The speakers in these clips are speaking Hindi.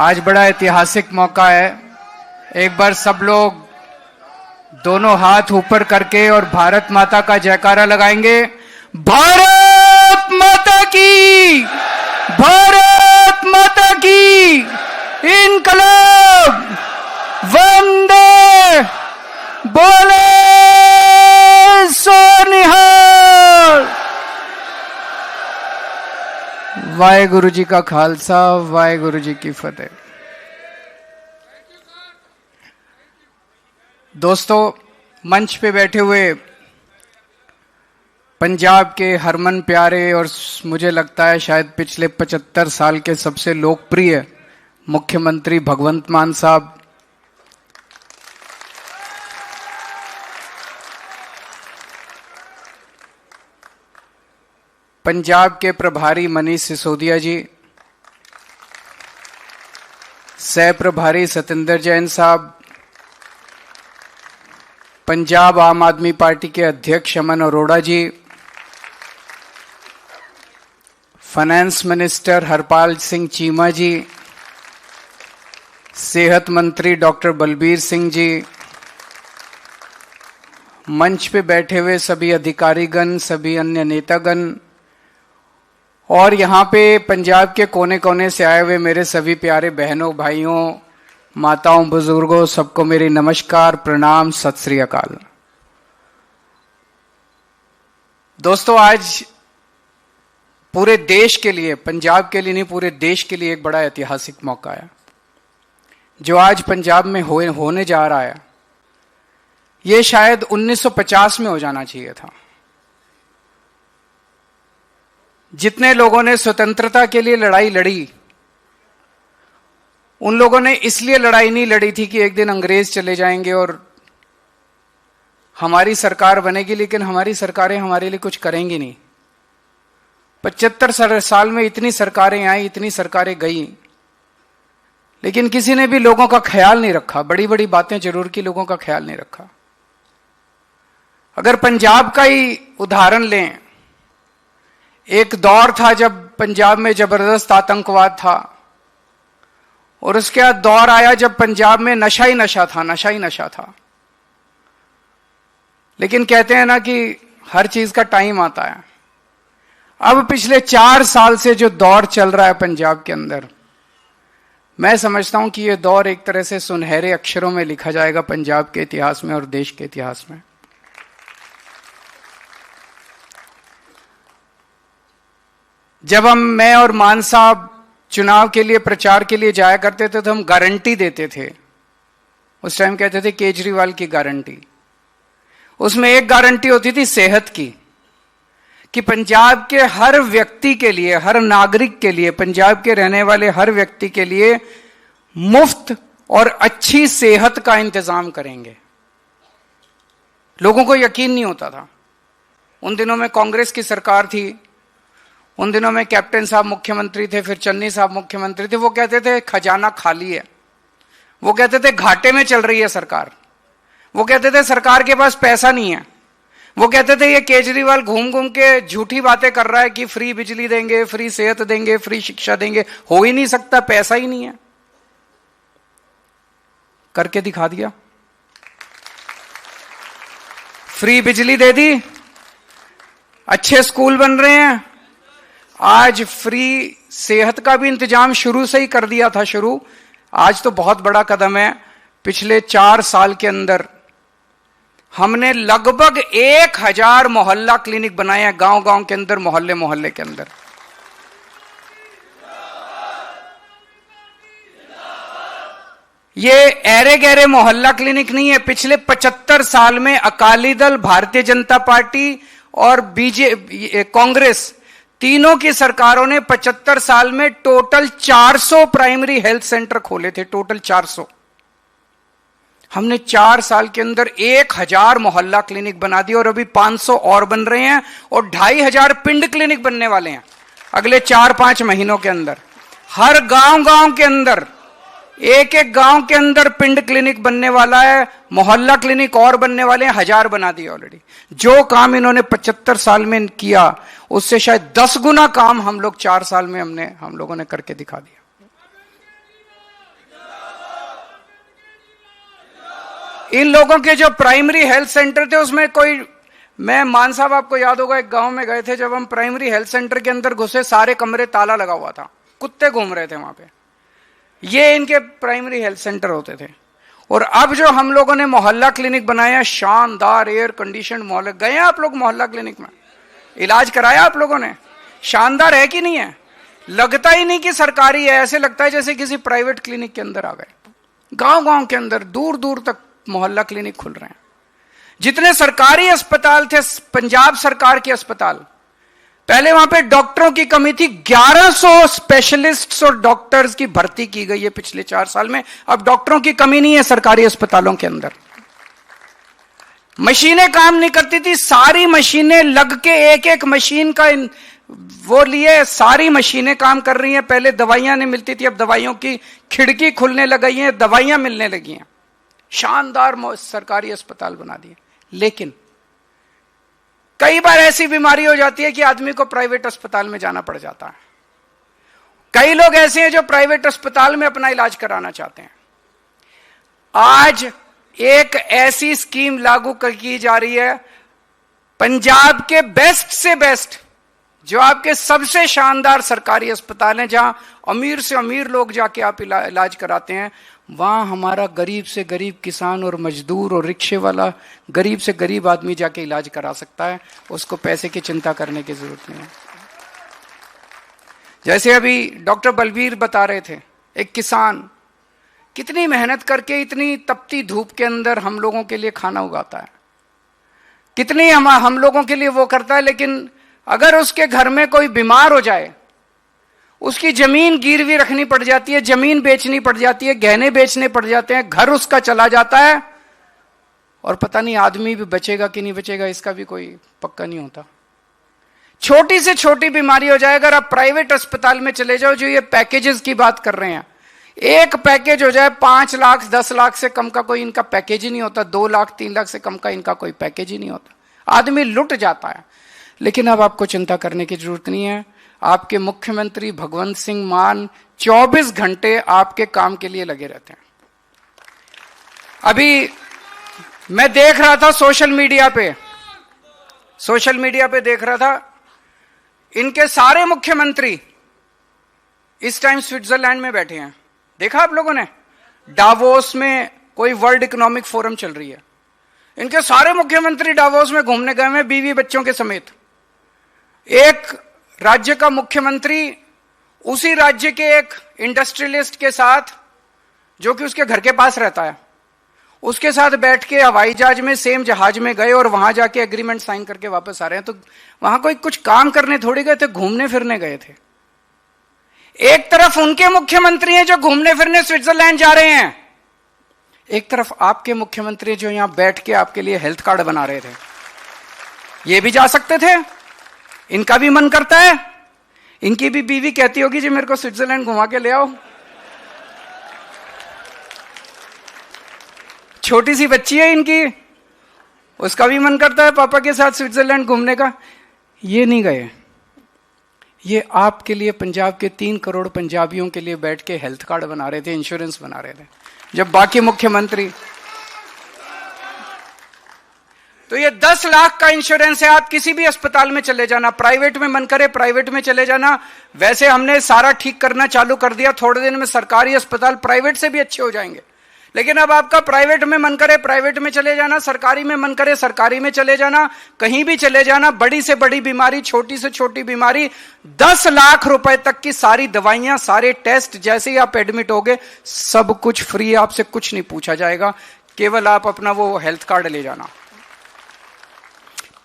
आज बड़ा ऐतिहासिक मौका है। एक बार सब लोग दोनों हाथ ऊपर करके और भारत माता का जयकारा लगाएंगे। भारत माता की, भारत माता की इनकलाब, वंदे बोले सो निहाल। वाहेगुरु जी का खालसा, वाहेगुरु जी की फतेह। दोस्तों, मंच पे बैठे हुए पंजाब के हरमन प्यारे और मुझे लगता है शायद पिछले 75 साल के सबसे लोकप्रिय मुख्यमंत्री भगवंत मान साहब, पंजाब के प्रभारी मनीष सिसोदिया जी, सह प्रभारी सतिंदर जैन साहब, पंजाब आम आदमी पार्टी के अध्यक्ष अमन अरोड़ा जी, फाइनेंस मिनिस्टर हरपाल सिंह चीमा जी, सेहत मंत्री डॉक्टर बलबीर सिंह जी, मंच पे बैठे हुए सभी अधिकारीगण, सभी अन्य नेतागण और यहाँ पे पंजाब के कोने कोने से आए हुए मेरे सभी प्यारे बहनों, भाइयों, माताओं, बुजुर्गों, सबको मेरी नमस्कार, प्रणाम, सत श्री अकाल। दोस्तों, आज पूरे देश के लिए, पंजाब के लिए नहीं, पूरे देश के लिए एक बड़ा ऐतिहासिक मौका है जो आज पंजाब में होने जा रहा है। ये शायद 1950 में हो जाना चाहिए था। जितने लोगों ने स्वतंत्रता के लिए लड़ाई लड़ी, उन लोगों ने इसलिए लड़ाई नहीं लड़ी थी कि एक दिन अंग्रेज चले जाएंगे और हमारी सरकार बनेगी, लेकिन हमारी सरकारें हमारे लिए कुछ करेंगी नहीं। 75 साल में इतनी सरकारें आई, इतनी सरकारें गई, लेकिन किसी ने भी लोगों का ख्याल नहीं रखा। बड़ी बड़ी बातें जरूर की, लोगों का ख्याल नहीं रखा। अगर पंजाब का ही उदाहरण लें, एक दौर था जब पंजाब में जबरदस्त आतंकवाद था और उसके बाद दौर आया जब पंजाब में नशा ही नशा था, नशा ही नशा था। लेकिन कहते हैं ना कि हर चीज का टाइम आता है। अब पिछले 4 साल से जो दौर चल रहा है पंजाब के अंदर, मैं समझता हूं कि यह दौर एक तरह से सुनहरे अक्षरों में लिखा जाएगा पंजाब के इतिहास में और देश के इतिहास में। जब मैं और मान साहब चुनाव के लिए, प्रचार के लिए जाया करते थे तो हम गारंटी देते थे। उस टाइम कहते थे केजरीवाल की गारंटी। उसमें एक गारंटी होती थी सेहत की, कि पंजाब के हर व्यक्ति के लिए, हर नागरिक के लिए, पंजाब के रहने वाले हर व्यक्ति के लिए मुफ्त और अच्छी सेहत का इंतजाम करेंगे। लोगों को यकीन नहीं होता था। उन दिनों में कांग्रेस की सरकार थी, उन दिनों में कैप्टन साहब मुख्यमंत्री थे, फिर चन्नी साहब मुख्यमंत्री थे। वो कहते थे खजाना खाली है, वो कहते थे घाटे में चल रही है सरकार, वो कहते थे सरकार के पास पैसा नहीं है, वो कहते थे ये केजरीवाल घूम घूम के झूठी बातें कर रहा है कि फ्री बिजली देंगे, फ्री सेहत देंगे, फ्री शिक्षा देंगे। हो ही नहीं सकता, पैसा ही नहीं है। करके दिखा दिया। फ्री बिजली दे दी, अच्छे स्कूल बन रहे हैं, आज फ्री सेहत का भी इंतजाम शुरू से ही कर दिया था। आज तो बहुत बड़ा कदम है। पिछले 4 साल के अंदर हमने लगभग 1000 मोहल्ला क्लिनिक बनाए हैं, गांव गांव के अंदर, मोहल्ले मोहल्ले के अंदर। ये ऐरे गहरे मोहल्ला क्लिनिक नहीं है। पिछले 75 साल में अकाली दल, भारतीय जनता पार्टी और कांग्रेस, तीनों की सरकारों ने 75 साल में टोटल 400 प्राइमरी हेल्थ सेंटर खोले थे, टोटल 400। हमने 4 साल के अंदर 1000 मोहल्ला क्लिनिक बना दिए और अभी 500 और बन रहे हैं और 2500 पिंड क्लिनिक बनने वाले हैं अगले 4-5 महीनों के अंदर। हर गांव गांव के अंदर, एक एक गांव के अंदर पिंड क्लिनिक बनने वाला है, मोहल्ला क्लिनिक और बनने वाले हैं। 1000 बना दिए ऑलरेडी। जो काम इन्होंने 75 साल में किया, उससे शायद 10 गुना काम हम लोग 4 साल में हम लोगों ने करके दिखा दिया। इन लोगों के जो प्राइमरी हेल्थ सेंटर थे उसमें कोई, मैं मान साहब आपको याद होगा, एक गांव में गए थे जब हम, प्राइमरी हेल्थ सेंटर के अंदर घुसे, सारे कमरे ताला लगा हुआ था, कुत्ते घूम रहे थे वहां पे। ये इनके प्राइमरी हेल्थ सेंटर होते थे। और अब जो हम लोगों ने मोहल्ला क्लिनिक बनाया, शानदार एयर कंडीशन मोहल्ला, गए हैं आप लोग मोहल्ला क्लिनिक में? इलाज कराया आप लोगों ने? शानदार है कि नहीं है? लगता ही नहीं कि सरकारी है, ऐसे लगता है जैसे किसी प्राइवेट क्लिनिक के अंदर आ गए। गांव गांव के अंदर दूर दूर तक मोहल्ला क्लिनिक खुल रहे हैं। जितने सरकारी अस्पताल थे, पंजाब सरकार के अस्पताल, पहले वहां पे डॉक्टरों की कमी थी, 1100 स्पेशलिस्ट्स और डॉक्टर्स की भर्ती की गई है पिछले 4 साल में। अब डॉक्टरों की कमी नहीं है सरकारी अस्पतालों के अंदर। मशीनें काम नहीं करती थी, सारी मशीनें लग के, एक एक मशीन का वो लिए, सारी मशीनें काम कर रही हैं। पहले दवाइयां नहीं मिलती थी, अब दवाइयों की खिड़की खुलने लग गई है, दवाइयां मिलने लगी हैं। शानदार सरकारी अस्पताल बना दिए। लेकिन कई बार ऐसी बीमारी हो जाती है कि आदमी को प्राइवेट अस्पताल में जाना पड़ जाता है। कई लोग ऐसे हैं जो प्राइवेट अस्पताल में अपना इलाज कराना चाहते हैं। आज एक ऐसी स्कीम लागू की जा रही है, पंजाब के बेस्ट से बेस्ट, जो आपके सबसे शानदार सरकारी अस्पताल हैं, जहां अमीर से अमीर लोग जाके आप इलाज कराते हैं, वहां हमारा गरीब से गरीब किसान और मजदूर और रिक्शे वाला, गरीब से गरीब आदमी जाके इलाज करा सकता है। उसको पैसे की चिंता करने की जरूरत नहीं है। जैसे अभी डॉक्टर बलबीर बता रहे थे, एक किसान कितनी मेहनत करके इतनी तपती धूप के अंदर हम लोगों के लिए खाना उगाता है, कितनी हम लोगों के लिए वो करता है। लेकिन अगर उसके घर में कोई बीमार हो जाए, उसकी जमीन गिरवी रखनी पड़ जाती है, जमीन बेचनी पड़ जाती है, गहने बेचने पड़ जाते हैं, घर उसका चला जाता है, और पता नहीं आदमी भी बचेगा कि नहीं बचेगा, इसका भी कोई पक्का नहीं होता। छोटी से छोटी बीमारी हो जाए, अगर आप प्राइवेट अस्पताल में चले जाओ, जो ये पैकेजेस की बात कर रहे हैं, एक पैकेज हो जाए 5 लाख 10 लाख से कम का कोई इनका पैकेज ही नहीं होता, 2 लाख 3 लाख से कम का इनका कोई पैकेज ही नहीं होता। आदमी लुट जाता है। लेकिन अब आपको चिंता करने की जरूरत नहीं है। आपके मुख्यमंत्री भगवंत सिंह मान 24 घंटे आपके काम के लिए लगे रहते हैं। अभी मैं देख रहा था सोशल मीडिया पे देख रहा था, इनके सारे मुख्यमंत्री इस टाइम स्विट्जरलैंड में बैठे हैं। देखा आप लोगों ने? डावोस में कोई वर्ल्ड इकोनॉमिक फोरम चल रही है, इनके सारे मुख्यमंत्री डावोस में घूमने गए हैं, बीवी बच्चों के समेत। एक राज्य का मुख्यमंत्री उसी राज्य के एक इंडस्ट्रियलिस्ट के साथ, जो कि उसके घर के पास रहता है, उसके साथ बैठ के हवाई जहाज में, सेम जहाज में गए और वहां जाके एग्रीमेंट साइन करके वापस आ रहे हैं। तो वहां कोई कुछ काम करने थोड़ी गए थे, घूमने फिरने गए थे। एक तरफ उनके मुख्यमंत्री हैं जो घूमने फिरने स्विट्जरलैंड जा रहे हैं, एक तरफ आपके मुख्यमंत्री जो यहां बैठ के आपके लिए हेल्थ कार्ड बना रहे थे। ये भी जा सकते थे, इनका भी मन करता है। इनकी भी बीवी कहती होगी जी मेरे को स्विट्जरलैंड घुमा के ले आओ। छोटी सी बच्ची है इनकी, उसका भी मन करता है पापा के साथ स्विट्जरलैंड घूमने का। ये नहीं गए, ये आपके लिए, पंजाब के 3 करोड़ पंजाबियों के लिए बैठ के हेल्थ कार्ड बना रहे थे, इंश्योरेंस बना रहे थे, जब बाकी मुख्यमंत्री। तो ये 10 लाख का इंश्योरेंस है। आप किसी भी अस्पताल में चले जाना, प्राइवेट में मन करे प्राइवेट में चले जाना। वैसे हमने सारा ठीक करना चालू कर दिया, थोड़े दिन में सरकारी अस्पताल प्राइवेट से भी अच्छे हो जाएंगे। लेकिन अब आपका प्राइवेट में मन करे प्राइवेट में चले जाना, सरकारी में मन करे सरकारी में चले जाना, कहीं भी चले जाना। बड़ी से बड़ी बीमारी, छोटी से छोटी बीमारी, 10 लाख रुपए तक की सारी दवाइयां, सारे टेस्ट, जैसे ही आप एडमिट होगे सब कुछ फ्री, आपसे कुछ नहीं पूछा जाएगा, केवल आप अपना वो हेल्थ कार्ड ले जाना।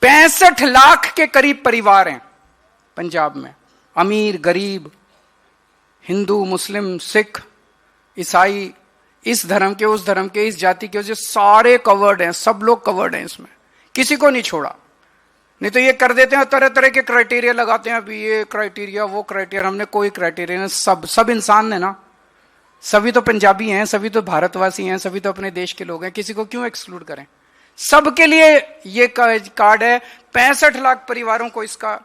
65 लाख के करीब परिवार हैं पंजाब में, अमीर गरीब, हिंदू मुस्लिम सिख ईसाई, इस धर्म के उस धर्म के, इस जाति के, जो सारे कवर्ड हैं, सब लोग कवर्ड हैं इसमें, किसी को नहीं छोड़ा। नहीं तो ये कर देते हैं, तरह तरह के क्राइटेरिया लगाते हैं, अभी ये क्राइटेरिया वो क्राइटेरिया। हमने कोई क्राइटेरिया नहीं, सब इंसान है ना, सभी तो पंजाबी हैं, सभी तो भारतवासी हैं, सभी तो अपने देश के लोग हैं, किसी को क्यों एक्सक्लूड करें। सबके लिए ये कार्ड है। 65 लाख परिवारों को इसका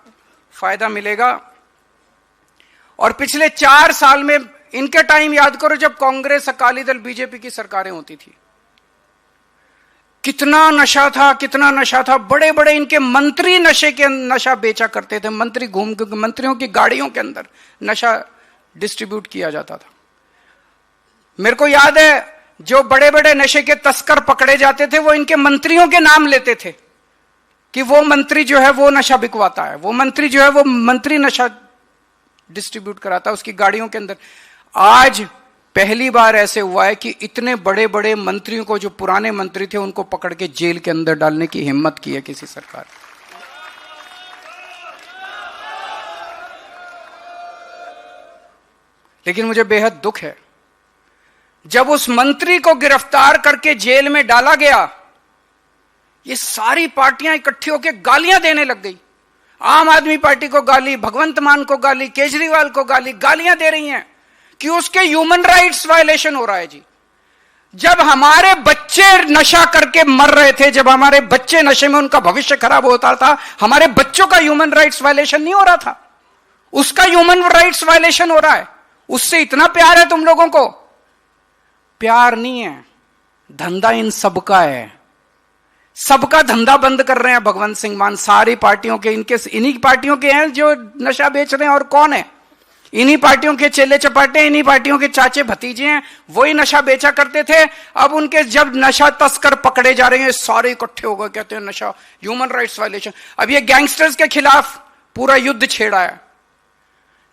फायदा मिलेगा। और पिछले 4 साल में, इनके टाइम याद करो जब कांग्रेस, अकाली दल, बीजेपी की सरकारें होती थी, कितना नशा था। बड़े बड़े इनके मंत्री नशा बेचा करते थे। मंत्री घूम के मंत्रियों की गाड़ियों के अंदर नशा डिस्ट्रीब्यूट किया जाता था। मेरे को याद है, जो बड़े बड़े नशे के तस्कर पकड़े जाते थे वो इनके मंत्रियों के नाम लेते थे कि वो मंत्री जो है वो नशा बिकवाता है, वो मंत्री जो है वो मंत्री नशा डिस्ट्रीब्यूट कराता है उसकी गाड़ियों के अंदर। आज पहली बार ऐसे हुआ है कि इतने बड़े बड़े मंत्रियों को, जो पुराने मंत्री थे, उनको पकड़ के जेल के अंदर डालने की हिम्मत की है किसी सरकार। लेकिन मुझे बेहद दुख है, जब उस मंत्री को गिरफ्तार करके जेल में डाला गया, ये सारी पार्टियां इकट्ठी होकर गालियां देने लग गई। आम आदमी पार्टी को गाली, भगवंत मान को गाली, केजरीवाल को गाली, गालियां दे रही हैं कि उसके ह्यूमन राइट्स वायलेशन हो रहा है जी। जब हमारे बच्चे नशा करके मर रहे थे, जब हमारे बच्चे नशे में उनका भविष्य खराब होता था, हमारे बच्चों का ह्यूमन राइट्स वायलेशन नहीं हो रहा था, उसका ह्यूमन राइट्स वायलेशन हो रहा है। उससे इतना प्यार है तुम लोगों को? प्यार नहीं है, धंधा इन सबका है। सबका धंधा बंद कर रहे हैं भगवंत सिंह मान, सारी पार्टियों के, इन्हीं पार्टियों के हैं जो नशा बेच रहे हैं। और कौन है? इन्हीं पार्टियों के चेले चपाटे, इन्हीं पार्टियों के चाचे भतीजे हैं, वही नशा बेचा करते थे। अब उनके जब नशा तस्कर पकड़े जा रहे हैं, सारे इकट्ठे हो गए, कहते हैं नशा ह्यूमन राइट्स वायलेशन। अब ये गैंगस्टर्स के खिलाफ पूरा युद्ध छेड़ा है।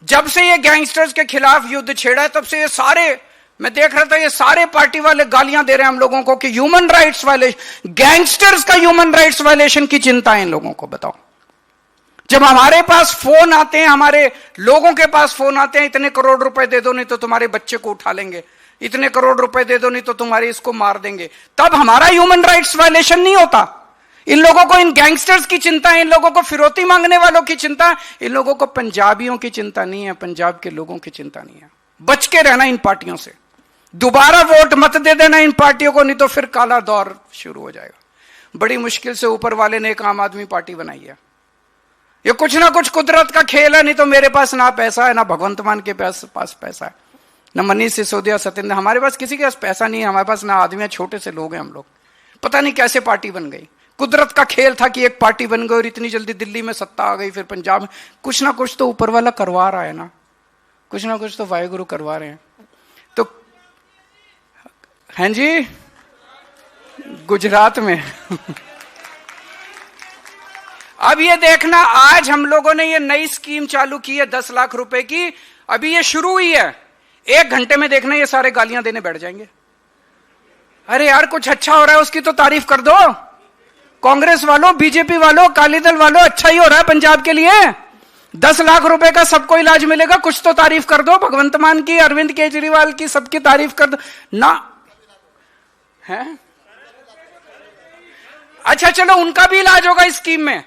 जब से ये गैंगस्टर्स के खिलाफ युद्ध छेड़ा है, तब से ये सारे, मैं देख रहा था, ये सारे पार्टी वाले गालियां दे रहे हैं हम लोगों को कि ह्यूमन राइट्स वायलेशन, गैंगस्टर्स का ह्यूमन राइट्स वायलेशन की चिंता है इन लोगों को। बताओ, जब हमारे पास फोन आते हैं, हमारे लोगों के पास फोन आते हैं, इतने करोड़ रुपए दे दो नहीं तो तुम्हारे बच्चे को उठा लेंगे, इतने करोड़ रुपए दे दो नहीं तो तुम्हारे इसको मार देंगे, तब हमारा ह्यूमन राइट्स वायलेशन नहीं होता। इन लोगों को इन गैंगस्टर्स की चिंता है, इन लोगों को फिरौती मांगने वालों की चिंता है, इन लोगों को पंजाबियों की चिंता नहीं है, पंजाब के लोगों की चिंता नहीं है। बच के रहना इन पार्टियों से, दोबारा वोट मत दे देना इन पार्टियों को, नहीं तो फिर काला दौर शुरू हो जाएगा। बड़ी मुश्किल से ऊपर वाले ने एक आम आदमी पार्टी बनाई है। ये कुछ ना कुछ कुदरत का खेल है। नहीं तो मेरे पास ना पैसा है, ना भगवंत मान के पास पैसा है, ना मनीष सिसोदिया, सत्येंद्र, हमारे पास किसी के पास पैसा नहीं है, हमारे पास ना आदमी है, छोटे से लोग हैं हम लोग। पता नहीं कैसे पार्टी बन गई। कुदरत का खेल था कि एक पार्टी बन गई और इतनी जल्दी दिल्ली में सत्ता आ गई, फिर पंजाब में। कुछ ना कुछ तो ऊपर वाला करवा रहा है ना, कुछ ना कुछ तो वाहेगुरु करवा रहे हैं। तो हैं जी, गुजरात में अब ये देखना, आज हम लोगों ने ये नई स्कीम चालू की है 10 लाख रुपए की, अभी ये शुरू हुई है। 1 घंटे में देखना ये सारे गालियां देने बैठ जाएंगे। अरे यार, कुछ अच्छा हो रहा है उसकी तो तारीफ कर दो। कांग्रेस वालों, बीजेपी वालों, अकाली दल वालों, अच्छा ही हो रहा है पंजाब के लिए। 10 लाख रुपए का सबको इलाज मिलेगा, कुछ तो तारीफ कर दो। भगवंत मान की, अरविंद केजरीवाल की, सबकी तारीफ कर दो ना है। अच्छा चलो, उनका भी इलाज होगा इस स्कीम में,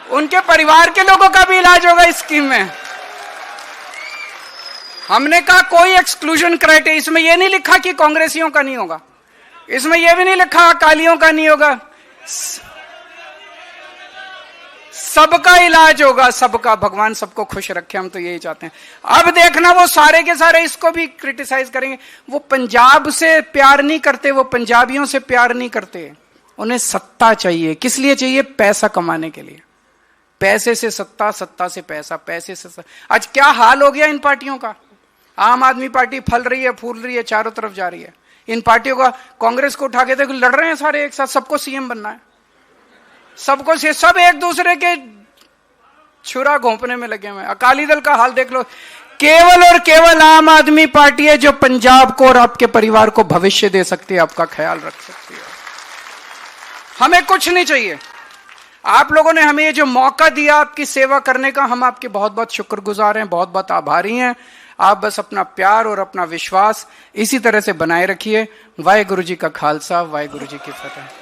उनके परिवार के लोगों का भी इलाज होगा इस स्कीम में। हमने कहा कोई एक्सक्लूजन क्राइटेरिया, इसमें यह नहीं लिखा कि कांग्रेसियों का नहीं होगा, इसमें यह भी नहीं लिखा अकालियों का नहीं होगा, सबका इलाज होगा, सबका। भगवान सबको खुश रखे, हम तो यही चाहते हैं। अब देखना, वो सारे के सारे इसको भी क्रिटिसाइज करेंगे। वो पंजाब से प्यार नहीं करते, वो पंजाबियों से प्यार नहीं करते, उन्हें सत्ता चाहिए। किस लिए चाहिए? पैसा कमाने के लिए। पैसे से सत्ता, सत्ता से पैसा, पैसे से सत्ता। आज क्या हाल हो गया इन पार्टियों का। आम आदमी पार्टी फल रही है, फूल रही है, चारों तरफ जा रही है। इन पार्टियों का, कांग्रेस को उठा के देखो, लड़ रहे हैं सारे एक साथ, सबको सीएम बनना है, सबको से सब एक दूसरे के छुरा घोंपने में लगे हुए हैं। अकाली दल का हाल देख लो, केवल और केवल आम आदमी पार्टी है जो पंजाब को और आपके परिवार को भविष्य दे सकती है, आपका ख्याल रख सकती है। हमें कुछ नहीं चाहिए। आप लोगों ने हमें ये जो मौका दिया आपकी सेवा करने का, हम आपके बहुत बहुत शुक्रगुजार हैं, बहुत बहुत आभारी हैं। आप बस अपना प्यार और अपना विश्वास इसी तरह से बनाए रखिए। वाहेगुरु जी का खालसा, वाहेगुरु जी की फतेह।